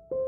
Welcome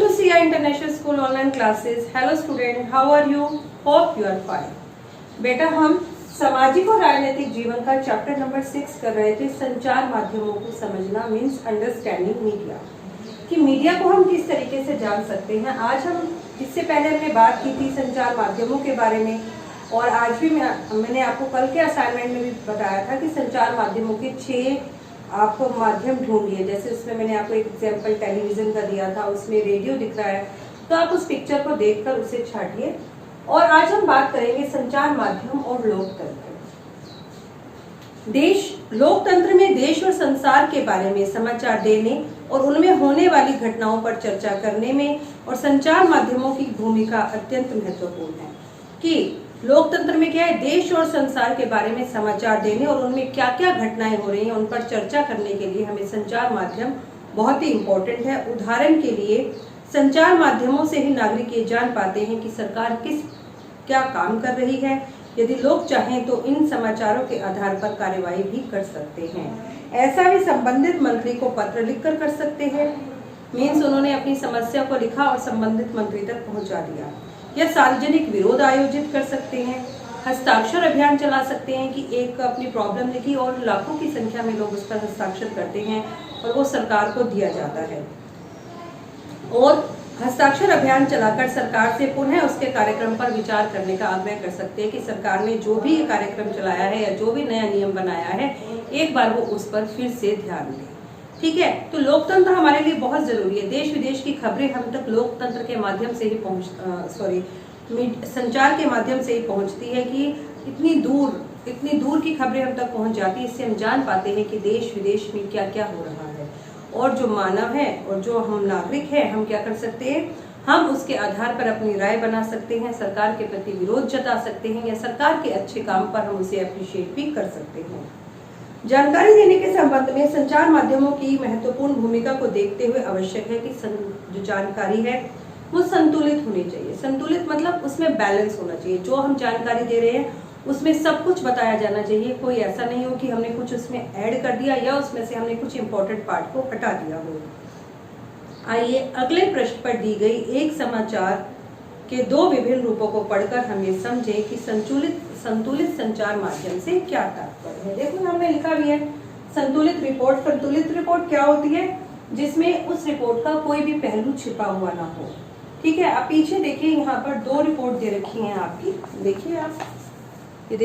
to CI International School online classes. Hello student, how are you? Hope you are fine. बेटा हम सामाजिक और राजनीतिक जीवन का चैप्टर नंबर 6 कर रहे थे। संचार माध्यमों को समझना मीन्स अंडरस्टैंडिंग मीडिया, कि मीडिया को हम किस तरीके से जान सकते हैं। आज हम इससे पहले हमने बात की थी संचार माध्यमों के बारे में, और आज भी मैंने आपको कल के असाइनमेंट में भी बताया था कि संचार माध्यमों के 6 आपको माध्यम ढूंढिए। जैसे उसमें मैंने आपको एक एग्जाम्पल टेलीविजन का दिया था, उसमें रेडियो दिख रहा है, तो आप उस पिक्चर को देखकर उसे छाटिए। और आज हम बात करेंगे संचार माध्यम और लोकतंत्र। लोकतंत्र में देश और संसार के बारे में समाचार देने और उनमें होने वाली घटनाओं पर चर्चा करने में और संचार माध्यमों की भूमिका अत्यंत महत्वपूर्ण है। कि लोकतंत्र में क्या है, देश और संसार के बारे में समाचार देने और उनमें क्या क्या घटनाएं हो रही हैं उन पर चर्चा करने के लिए हमें संचार माध्यम बहुत ही इम्पोर्टेंट है। उदाहरण के लिए संचार माध्यमों से ही नागरिक ये जान पाते हैं कि सरकार क्या काम कर रही है। यदि लोग चाहें तो इन समाचारों के आधार पर कार्यवाही भी कर सकते हैं। ऐसा भी संबंधित मंत्री को पत्र लिखकर कर सकते हैं। मीन्स उन्होंने अपनी समस्या को लिखा और संबंधित मंत्री तक पहुंचा दिया। या सार्वजनिक विरोध आयोजित कर सकते हैं। हस्ताक्षर अभियान चला सकते हैं कि एक अपनी प्रॉब्लम लिखी और लाखों की संख्या में लोग उस पर हस्ताक्षर करते हैं और वो सरकार को दिया जाता है। और हस्ताक्षर अभियान चलाकर सरकार से पुनः उसके कार्यक्रम पर विचार करने का आग्रह कर सकते हैं कि सरकार ने जो भी ये कार्यक्रम चलाया है या जो भी नया नियम बनाया है एक बार वो उस पर फिर से ध्यान दें। ठीक है, तो लोकतंत्र हमारे लिए बहुत जरूरी है। देश विदेश की खबरें हम तक लोकतंत्र के माध्यम से ही संचार के माध्यम से ही पहुंचती है कि इतनी दूर की खबरें हम तक पहुंच जाती है। इससे हम जान पाते हैं कि देश विदेश में क्या क्या हो रहा है। और जो मानव है और जो हम नागरिक है, हम क्या कर सकते हैं, हम उसके आधार पर अपनी राय बना सकते हैं, सरकार के प्रति विरोध जता सकते हैं या सरकार के अच्छे काम पर हम उसे अप्रिशिएट भी कर सकते हैं। जानकारी देने के संबंध में संचार माध्यमों की महत्वपूर्ण भूमिका को देखते हुए आवश्यक है कि जो जानकारी है वो संतुलित होनी चाहिए। संतुलित मतलब उसमें बैलेंस होना चाहिए। जो हम जानकारी दे रहे हैं उसमें सब कुछ बताया जाना चाहिए। कोई ऐसा नहीं हो कि हमने कुछ उसमें ऐड कर दिया या उसमें से हमने कुछ इंपॉर्टेंट पार्ट को हटा दिया हो। आइए अगले प्रश्न पर दी गई एक समाचार के 2 विभिन्न रूपों को पढ़कर हम ये समझें कि संतुलित संचार माध्यम से क्या तात्पर्य है। देखो हमने लिखा भी है संतुलित रिपोर्ट। संतुलित रिपोर्ट क्या होती है, जिसमें उस रिपोर्ट का कोई भी पहलू छिपा हुआ ना हो। ठीक है, आप पीछे देखिए, यहाँ पर 2 रिपोर्ट दे रखी हैं आपकी। देखिए आप ये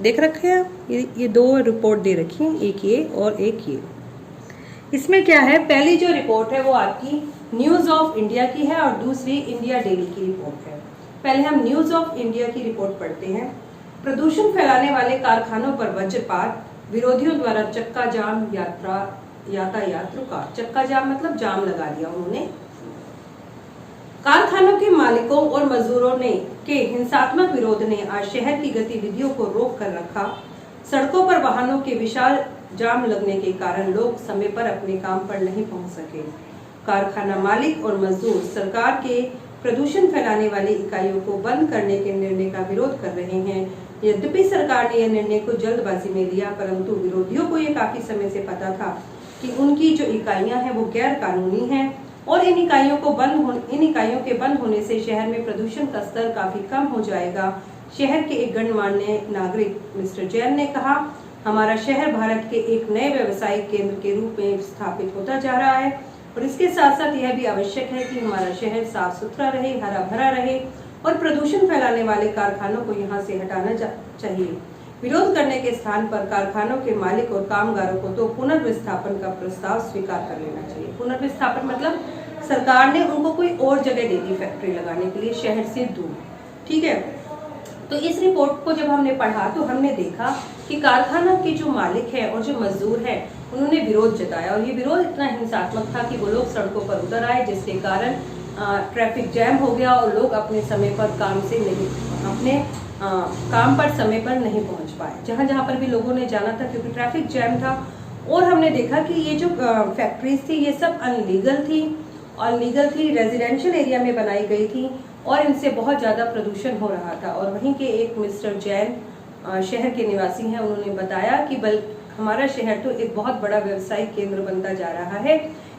देख रखे हैं, ये 2 रिपोर्ट दे रखी हैं, एक ये और एक ये। इसमें क्या है, पहली जो रिपोर्ट है वो आपकी न्यूज ऑफ इंडिया की है और दूसरी इंडिया डेली की रिपोर्ट है। पहले हम न्यूज ऑफ इंडिया की रिपोर्ट पढ़ते हैं। प्रदूषण फैलाने वाले कारखानों पर वज्रपात, विरोधियों द्वारा चक्का जाम, यातायात रुका। चक्का जाम मतलब जाम लगा दिया उन्होंने। कारखानों के मालिकों और मजदूरों के हिंसात्मक विरोध ने आज शहर की गतिविधियों को रोक कर रखा। सड़कों पर वाहनों के विशाल जाम लगने के कारण लोग समय पर अपने काम पर नहीं पहुंच सके। कारखाना मालिक और मजदूर सरकार के प्रदूषण फैलाने वाली इकाइयों को बंद करने के निर्णय का विरोध कर रहे हैं। यद्यपि सरकार ने यह निर्णय को जल्दबाजी में लिया, परंतु विरोधियों को यह काफी समय से पता था कि उनकी जो इकाइयां हैं वो गैर कानूनी हैं और इन इकाइयों के बंद होने से शहर में प्रदूषण का स्तर काफी कम हो जाएगा। शहर के एक गणमान्य नागरिक मिस्टर जैन ने कहा, हमारा शहर भारत के एक नए व्यवसायिक केंद्र के रूप में स्थापित होता जा रहा है और इसके साथ साथ यह भी आवश्यक है कि हमारा शहर साफ सुथरा रहे, हरा भरा रहे और प्रदूषण फैलाने वाले कारखानों को यहाँ से हटाना चाहिए। विरोध करने के स्थान पर कारखानों के मालिक और कामगारों को तो पुनर्विस्थापन का प्रस्ताव स्वीकार कर लेना चाहिए। पुनर्विस्थापन मतलब सरकार ने उनको कोई और जगह दे दी फैक्ट्री लगाने के लिए शहर से दूर। ठीक है, तो इस रिपोर्ट को जब हमने पढ़ा तो हमने देखा कि कारखाना के जो मालिक है और जो मजदूर है उन्होंने विरोध जताया और ये विरोध इतना हिंसात्मक था कि वो लोग सड़कों पर उतर आए, जिसके कारण ट्रैफिक जैम हो गया और लोग अपने समय पर काम पर समय पर नहीं पहुंच पाए जहां जहां पर भी लोगों ने जाना था, क्योंकि ट्रैफिक जैम था। और हमने देखा कि ये जो फैक्ट्रीज थी ये सब अनलीगल थी और लीगल रेजिडेंशियल एरिया में बनाई गई थी और इनसे बहुत ज़्यादा प्रदूषण हो रहा था। और वहीं के एक मिस्टर जैन शहर के निवासी हैं, उन्होंने बताया कि हमारा शहर तो एक बहुत बड़ा व्यवसायिक केंद्र बनता जा रहा है,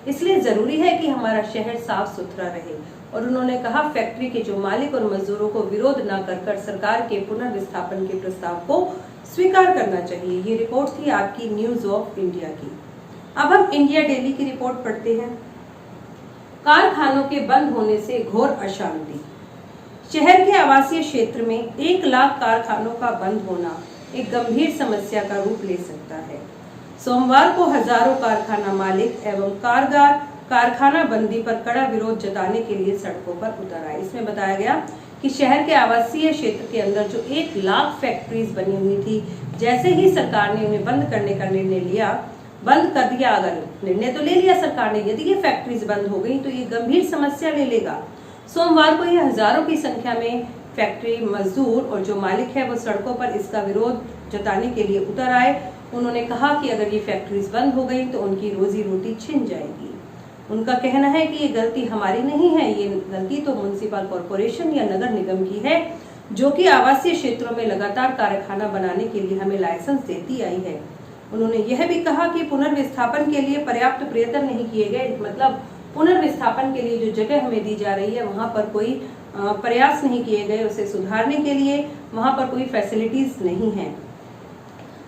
इसलिए जरूरी है कि हमारा शहर साफ सुथरा रहे। और उन्होंने कहा फैक्ट्री के जो मालिक और मजदूरों को विरोध न कर सरकार के पुनर्विस्थापन के प्रस्ताव को स्वीकार करना चाहिए। ये रिपोर्ट थी आपकी न्यूज ऑफ इंडिया की। अब हम इंडिया डेली की रिपोर्ट पढ़ते हैं। कारखानों के बंद होने से घोर अशांति। शहर के आवासीय क्षेत्र में 1 लाख कारखानों का बंद होना एक गंभीर समस्या का रूप ले सकता है। सोमवार को हजारों कारखाना मालिक एवं कामगार कारखाना बंदी पर कड़ा विरोध जताने के लिए सड़कों पर उतर आए। इसमें बताया गया कि शहर के आवासीय क्षेत्र के अंदर जो 1 लाख फैक्ट्रीज बनी हुई थी, जैसे ही सरकार ने उन्हें बंद करने का निर्णय लिया, बंद कर दिया, अगर निर्णय तो ले लिया सरकार ने, यदि ये फैक्ट्रीज बंद हो गई तो ये गंभीर समस्या ले लेगा। सोमवार को ये हजारों की संख्या में फैक्ट्री मजदूर और जो मालिक है वो सड़कों पर इसका विरोध जताने के लिए उतर आए। उन्होंने कहा कि अगर ये फैक्ट्रीज बंद हो गई तो उनकी रोजी रोटी छिन जाएगी। उनका कहना है कि ये गलती हमारी नहीं है, ये गलती तो म्युनिसिपल कॉरपोरेशन या नगर निगम की है, जो कि आवासीय क्षेत्रों में लगातार कारखाना बनाने के लिए हमें लाइसेंस देती आई है। उन्होंने यह भी कहा कि पुनर्विस्थापन के लिए पर्याप्त प्रयत्न नहीं किए गए, मतलब पुनर्विस्थापन के लिए जो जगह हमें दी जा रही है वहां पर कोई प्रयास नहीं किए गए, उसे सुधारने के लिए वहां पर कोई फैसिलिटीज नहीं है।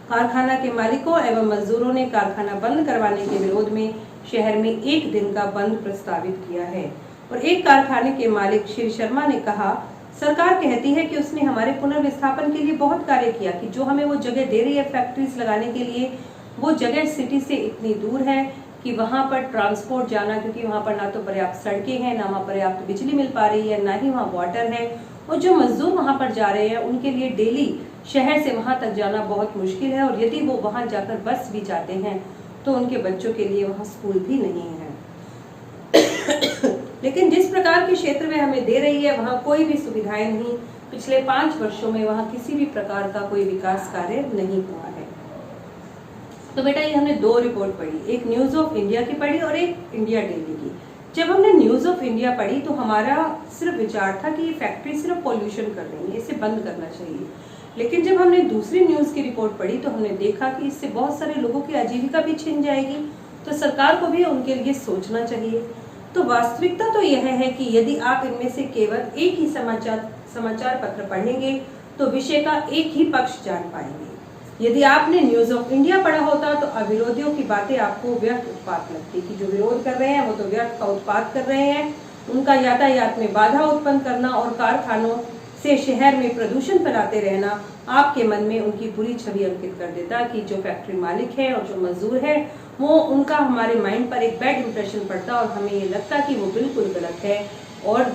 कारखाना के मालिकों एवं मजदूरों ने कारखाना बंद करवाने के विरोध में शहर में 1 दिन का बंद प्रस्तावित किया है। और एक कारखाने के मालिक श्री शर्मा ने कहा, सरकार कहती है कि उसने हमारे पुनर्विस्थापन के लिए बहुत कार्य किया, कि जो हमें वो जगह दे रही है फैक्ट्रीज लगाने के लिए, वो जगह सिटी से इतनी दूर है कि वहां पर ट्रांसपोर्ट जाना, क्योंकि वहां पर ना तो पर्याप्त सड़कें हैं, ना वहां पर्याप्त बिजली मिल पा रही है, ना ही वहां वाटर है। और जो मजदूर वहां पर जा रहे हैं उनके लिए डेली शहर से वहां तक जाना बहुत मुश्किल है। और यदि वो वहां जाकर बस भी जाते हैं तो उनके बच्चों के लिए वहां स्कूल भी नहीं है। लेकिन जिस प्रकार के क्षेत्र में हमें दे रही है वहां कोई भी सुविधाएं नहीं। पिछले 5 वर्षों में वहां किसी भी प्रकार का कोई विकास कार्य नहीं हुआ है। तो बेटा ये हमने 2 रिपोर्ट पढ़ी, एक न्यूज ऑफ इंडिया की पढ़ी और एक इंडिया डेली की। जब हमने न्यूज ऑफ इंडिया पढ़ी तो हमारा सिर्फ विचार था कि ये फैक्ट्री सिर्फ पॉल्यूशन कर रही है, इसे बंद करना चाहिए। लेकिन जब हमने दूसरी न्यूज की रिपोर्ट पढ़ी तो हमने देखा कि इससे बहुत सारे लोगों की आजीविका भी छिन जाएगी, तो सरकार को भी उनके लिए सोचना चाहिए। तो वास्तविकता तो यह है कि यदि आप इनमें से केवल एक ही समाचार पत्र पढ़ेंगे तो विषय का एक ही पक्ष जान पाएंगे। यदि आपने न्यूज ऑफ इंडिया पढ़ा होता तो अविरोधियों की बातें आपको व्यर्थ उत्पात लगती, कि जो विरोध कर रहे हैं वो तो व्यर्थ का उत्पात कर रहे हैं, उनका यातायात में बाधा उत्पन्न करना और कारखानों से शहर में प्रदूषण फैलाते रहना आपके मन में उनकी बुरी छवि अंकित कर देता, कि जो फैक्ट्री मालिक है और जो मजदूर है वो उनका हमारे माइंड पर एक बैड इंप्रेशन पड़ता और हमें ये लगता कि वो बिल्कुल गलत है। और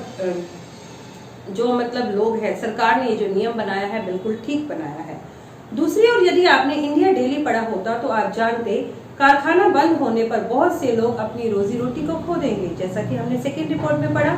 जो मतलब लोग हैं, सरकार ने ये जो नियम बनाया है बिल्कुल ठीक बनाया है। दूसरी ओर यदि आपने इंडिया डेली पढ़ा होता तो आप जानते कारखाना बंद होने पर बहुत से लोग अपनी रोजी रोटी को खो देंगे, जैसा कि हमने सेकेंड रिपोर्ट में पढ़ा।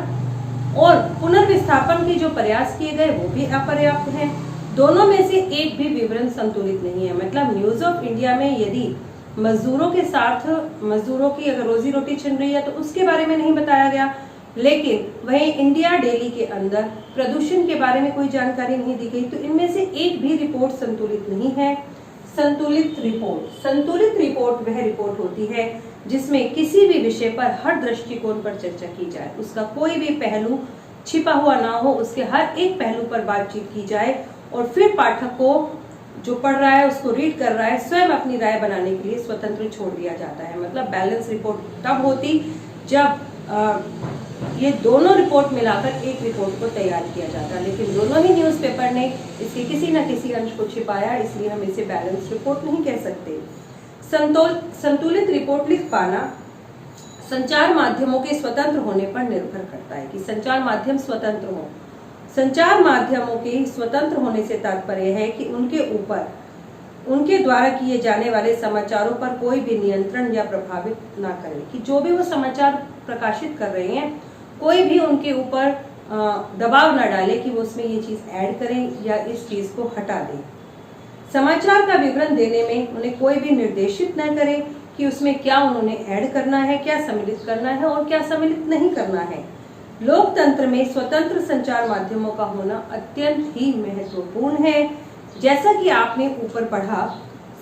और पुनर्विस्थापन के जो प्रयास किए गए वो भी अपर्याप्त हैं। दोनों में से एक भी विवरण संतुलित नहीं है। मतलब न्यूज ऑफ इंडिया में यदि मजदूरों के साथ मजदूरों की अगर रोजी रोटी छिन रही है तो उसके बारे में नहीं बताया गया, लेकिन वहीं इंडिया डेली के अंदर प्रदूषण के बारे में कोई जानकारी नहीं दी गई। तो इनमें से एक भी रिपोर्ट संतुलित नहीं है। संतुलित रिपोर्ट वह रिपोर्ट होती है जिसमें किसी भी विषय पर हर दृष्टिकोण पर चर्चा की जाए, उसका कोई भी पहलू छिपा हुआ ना हो, उसके हर एक पहलू पर बातचीत की जाए और फिर पाठक को जो पढ़ रहा है, उसको रीड कर रहा है, स्वयं अपनी राय बनाने के लिए स्वतंत्र छोड़ दिया जाता है। मतलब बैलेंस रिपोर्ट तब होती जब ये दोनों रिपोर्ट मिलाकर एक रिपोर्ट को तैयार किया जाता, लेकिन दोनों ही न्यूज़पेपर ने इसके किसी न किसी अंश को छिपाया, इसलिए हम इसे बैलेंस रिपोर्ट नहीं कह सकते। संतुलित रिपोर्ट लिख पाना संचार माध्यमों के स्वतंत्र होने पर निर्भर करता है, कि संचार माध्यम स्वतंत्र हो। संचार माध्यमों के स्वतंत्र होने से तात्पर्य है कि उनके द्वारा किए जाने वाले समाचारों पर कोई भी नियंत्रण या प्रभावित ना करे, कि जो भी वो समाचार प्रकाशित कर रहे हैं कोई भी उनके ऊपर दबाव न डाले कि वो उसमें ये चीज ऐड करें या इस चीज को हटा दें। समाचार का विवरण देने में उन्हें कोई भी निर्देशित न करे कि उसमें क्या उन्होंने ऐड करना है, क्या सम्मिलित करना है और क्या सम्मिलित नहीं करना है। लोकतंत्र में स्वतंत्र संचार माध्यमों का होना अत्यंत ही महत्वपूर्ण है। जैसा कि आपने ऊपर पढ़ा,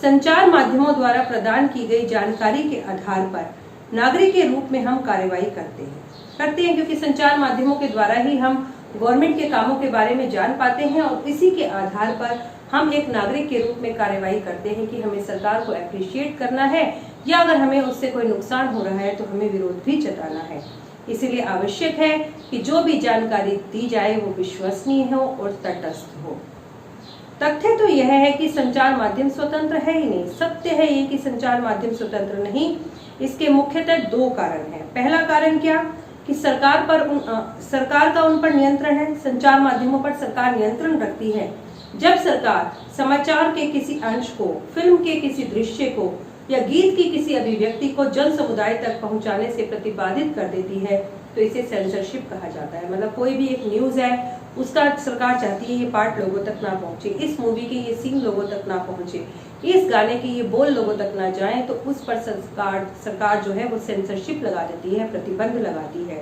संचार माध्यमों द्वारा प्रदान की गई जानकारी के आधार पर नागरिक के रूप में हम कार्यवाही करते हैं क्योंकि संचार माध्यमों के द्वारा ही हम गवर्नमेंट के कामों के बारे में जान पाते हैं और इसी के आधार पर हम एक नागरिक के रूप में कार्यवाही करते हैं कि हमें सरकार को अप्रिशिएट करना है या अगर हमें उससे कोई नुकसान हो रहा है तो हमें विरोध भी जताना है। इसीलिए आवश्यक है कि जो भी जानकारी दी जाए वो विश्वसनीय हो और तटस्थ हो। तथ्य तो यह है कि संचार माध्यम स्वतंत्र है ही नहीं। सत्य है ये कि संचार माध्यम स्वतंत्र नहीं। इसके मुख्यतः दो कारण हैं। पहला कारण क्या कि सरकार का उन पर नियंत्रण है। संचार माध्यमों पर सरकार नियंत्रण रखती है। जब सरकार समाचार के किसी अंश को, फिल्म के किसी दृश्य को या गीत की किसी अभिव्यक्ति को जन समुदाय तक पहुंचाने से प्रतिबंधित कर देती है तो इसे सेंसरशिप कहा जाता है। मतलब कोई भी एक न्यूज है, उसका सरकार चाहती है ये पार्ट लोगों तक ना पहुंचे, इस मूवी के ये सीन लोगों तक ना पहुंचे, इस गाने के ये बोल लोगों तक ना जाए, तो उस पर सरकार जो है वो सेंसरशिप लगा देती है, प्रतिबंध लगाती है।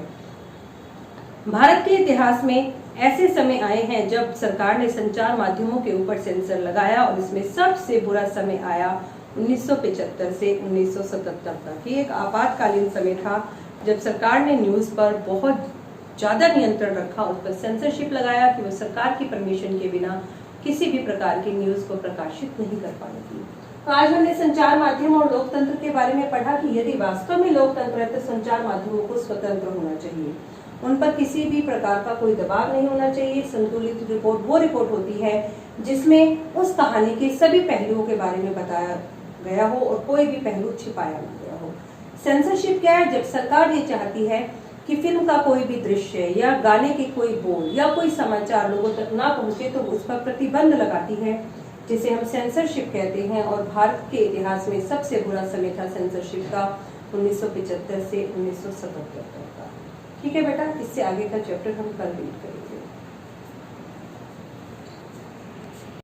भारत के इतिहास में ऐसे समय आए हैं जब सरकार ने संचार माध्यमों के ऊपर सेंसर लगाया और इसमें सबसे बुरा समय आया 1975 से 1977 तक। ये एक आपातकालीन समय था जब सरकार ने न्यूज पर बहुत ज्यादा नियंत्रण रखा, उस पर सेंसरशिप लगाया कि वो सरकार की परमिशन के बिना किसी भी प्रकार की न्यूज को प्रकाशित नहीं कर पाएगी। तो आज हमने संचार माध्यम और लोकतंत्र के बारे में पढ़ा कि यदि वास्तव में लोकतंत्र है तो संचार माध्यमों को स्वतंत्र होना चाहिए, उन पर किसी भी प्रकार का कोई दबाव नहीं होना चाहिए। संतुलित रिपोर्ट वो रिपोर्ट होती है जिसमें उस कहानी के सभी पहलुओं के बारे में बताया गया हो और कोई भी पहलू छिपाया ना गया हो। सेंसरशिप क्या है? जब सरकार ये चाहती है कि फिल्म का कोई भी दृश्य या गाने के कोई बोल या कोई समाचार लोगों तक ना पहुंचे तो उस पर प्रतिबंध लगाती है, जिसे हम सेंसरशिप कहते हैं। और भारत के इतिहास में सबसे बुरा समय था सेंसरशिप का 1975 से 1977 तक का। ठीक है बेटा, इससे आगे का चैप्टर हम कल रीड करेंगे।